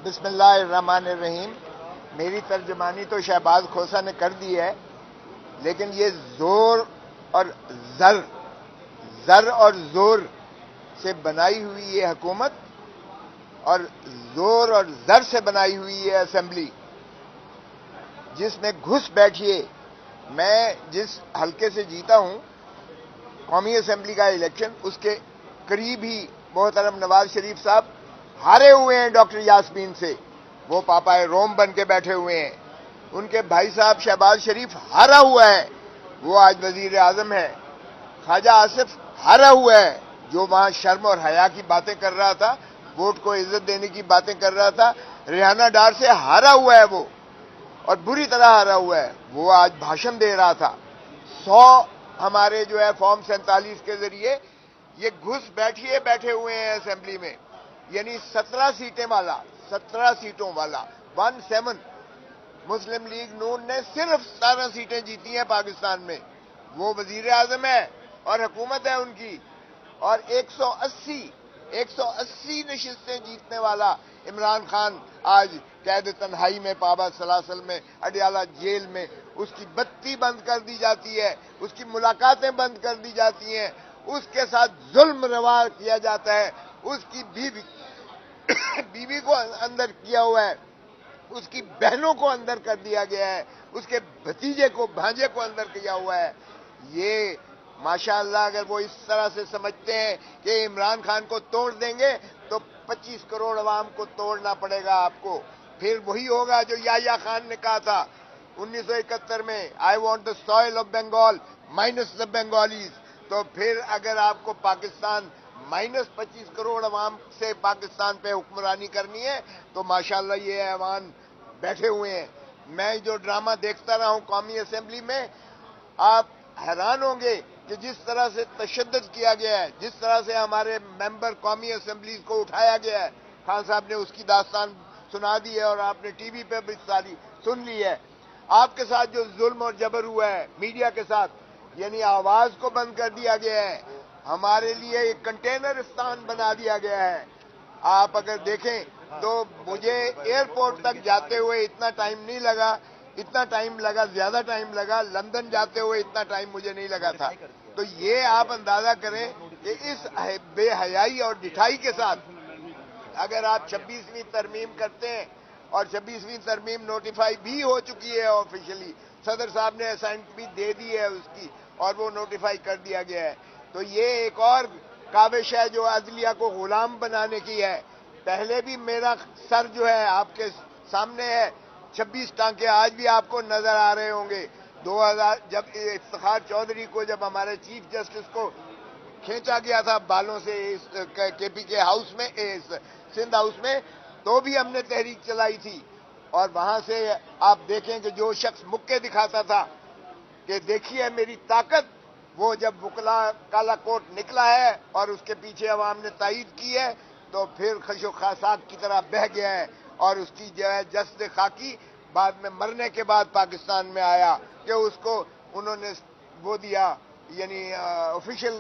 بسم اللہ الرحمن الرحیم. میری ترجمانی تو شہباز کھوسہ نے کر دی ہے، لیکن یہ زور اور زر اور زور سے بنائی ہوئی یہ حکومت اور زور اور زر سے بنائی ہوئی یہ اسمبلی، جس میں گھس بیٹھیے. میں جس حلقے سے جیتا ہوں قومی اسمبلی کا الیکشن، اس کے قریب ہی محترم نواز شریف صاحب ہارے ہوئے ہیں ڈاکٹر یاسمین سے. وہ پاپائے روم بن کے بیٹھے ہوئے ہیں. ان کے بھائی صاحب شہباز شریف ہارا ہوا ہے، وہ آج وزیر اعظم ہے. خواجہ آصف ہارا ہوا ہے، جو وہاں شرم اور حیا کی باتیں کر رہا تھا، ووٹ کو عزت دینے کی باتیں کر رہا تھا. ریحانہ ڈار سے ہارا ہوا ہے وہ، اور بری طرح ہارا ہوا ہے. وہ آج بھاشن دے رہا تھا. 100 ہمارے جو ہے فارم 47 کے ذریعے یہ گھس بیٹھے ہوئے ہیں اسمبلی میں، یعنی 17 سیٹوں والا 17. مسلم لیگ نون نے صرف 17 سیٹیں جیتی ہیں پاکستان میں. وہ وزیر اعظم ہے اور حکومت ہے ان کی، اور 180 نشستیں جیتنے والا عمران خان آج قید تنہائی میں پابا سلاسل میں اڈیالہ جیل میں. اس کی بتی بند کر دی جاتی ہے، اس کی ملاقاتیں بند کر دی جاتی ہیں، اس کے ساتھ ظلم روا کیا جاتا ہے. اس کی بیوی کو اندر کیا ہوا ہے، اس کی بہنوں کو اندر کر دیا گیا ہے، اس کے بھتیجے کو بھانجے کو اندر کیا ہوا ہے. یہ ماشاءاللہ اگر وہ اس طرح سے سمجھتے ہیں کہ عمران خان کو توڑ دیں گے تو 25 کروڑ عوام کو توڑنا پڑے گا آپ کو. پھر وہی ہوگا جو یحییٰ خان نے کہا تھا 1971 میں، I want the soil of Bengal minus the Bengalis. تو پھر اگر آپ کو پاکستان مائنس 25 کروڑ عوام سے پاکستان پہ حکمرانی کرنی ہے تو ماشاءاللہ یہ ایوان بیٹھے ہوئے ہیں. میں جو ڈرامہ دیکھتا رہا ہوں قومی اسمبلی میں، آپ حیران ہوں گے کہ جس طرح سے تشدد کیا گیا ہے، جس طرح سے ہمارے ممبر قومی اسمبلیز کو اٹھایا گیا ہے. خان صاحب نے اس کی داستان سنا دی ہے اور آپ نے ٹی وی پہ بھی ساری سن لی ہے. آپ کے ساتھ جو ظلم اور جبر ہوا ہے میڈیا کے ساتھ، یعنی آواز کو بند کر دیا گیا ہے، ہمارے لیے ایک کنٹینرستان بنا دیا گیا ہے. آپ اگر دیکھیں تو مجھے ایئرپورٹ تک جاتے ہوئے اتنا ٹائم نہیں لگا، زیادہ ٹائم لگا. لندن جاتے ہوئے اتنا ٹائم مجھے نہیں لگا تھا. تو یہ آپ اندازہ کریں کہ اس بے حیائی اور ڈٹھائی کے ساتھ اگر آپ 26ویں ترمیم کرتے ہیں، اور 26ویں ترمیم نوٹیفائی بھی ہو چکی ہے آفیشلی، صدر صاحب نے اسائنمنٹ بھی دے دی ہے اس کی، اور وہ نوٹیفائی کر دیا گیا ہے. تو یہ ایک اور کاوش ہے جو عدلیہ کو غلام بنانے کی ہے. پہلے بھی میرا سر جو ہے آپ کے سامنے ہے، 26 ٹانکے آج بھی آپ کو نظر آ رہے ہوں گے. 2000 جب افتخار چودھری کو جب ہمارے چیف جسٹس کو کھینچا گیا تھا بالوں سے کے پی کے ہاؤس میں، سندھ ہاؤس میں، تو بھی ہم نے تحریک چلائی تھی. اور وہاں سے آپ دیکھیں کہ جو شخص مکے دکھاتا تھا کہ دیکھیے میری طاقت، وہ جب وکلا کالا کوٹ نکلا ہے اور اس کے پیچھے عوام نے تائید کی ہے تو پھر خش و خاشاک کی طرح بہہ گیا ہے. اور اس کی جو ہے جسد خاکی بعد میں مرنے کے بعد پاکستان میں آیا کہ اس کو انہوں نے وہ دیا، یعنی آفیشل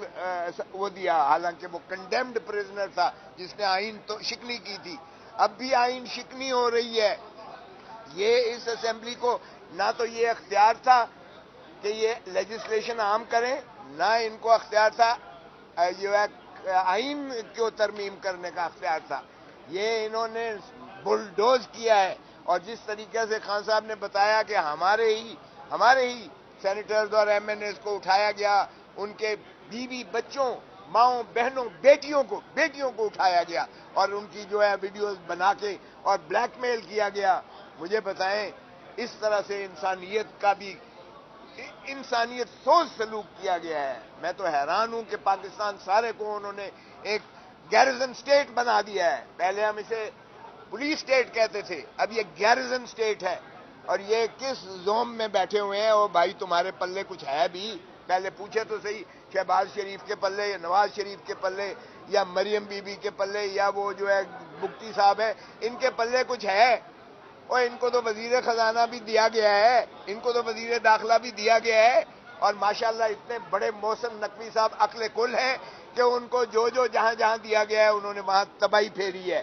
وہ دیا، حالانکہ وہ کنڈیمڈ پریزنر تھا جس نے آئین تو شکنی کی تھی. اب بھی آئین شکنی ہو رہی ہے. یہ اس اسمبلی کو نہ تو یہ اختیار تھا کہ یہ لیجسلیشن عام کریں، نہ ان کو اختیار تھا جو ہے آئین کو ترمیم کرنے کا اختیار تھا. یہ انہوں نے بلڈوز کیا ہے. اور جس طریقے سے خان صاحب نے بتایا کہ ہمارے ہی سینیٹرز اور ایم این ایز کو اٹھایا گیا، ان کے بیوی بچوں، ماؤں بہنوں، بیٹیوں کو اٹھایا گیا اور ان کی جو ہے ویڈیوز بنا کے اور بلیک میل کیا گیا. مجھے بتائیں اس طرح سے انسانیت سوچ سلوک کیا گیا ہے. میں تو حیران ہوں کہ پاکستان سارے کو انہوں نے ایک گیرزن سٹیٹ بنا دیا ہے. پہلے ہم اسے پولیس سٹیٹ کہتے تھے، اب یہ گیرزن سٹیٹ ہے. اور یہ کس زوم میں بیٹھے ہوئے ہیں؟ او بھائی تمہارے پلے کچھ ہے بھی؟ پہلے پوچھے تو صحیح، شہباز شریف کے پلے یا نواز شریف کے پلے یا مریم بی بی کے پلے یا وہ جو ہے مفتی صاحب ہے، ان کے پلے کچھ ہے؟ اور ان کو تو وزیر خزانہ بھی دیا گیا ہے، ان کو تو وزیر داخلہ بھی دیا گیا ہے. اور ماشاءاللہ اتنے بڑے محسن نقوی صاحب عقل کل ہیں کہ ان کو جو جہاں دیا گیا ہے انہوں نے وہاں تباہی پھیری ہے.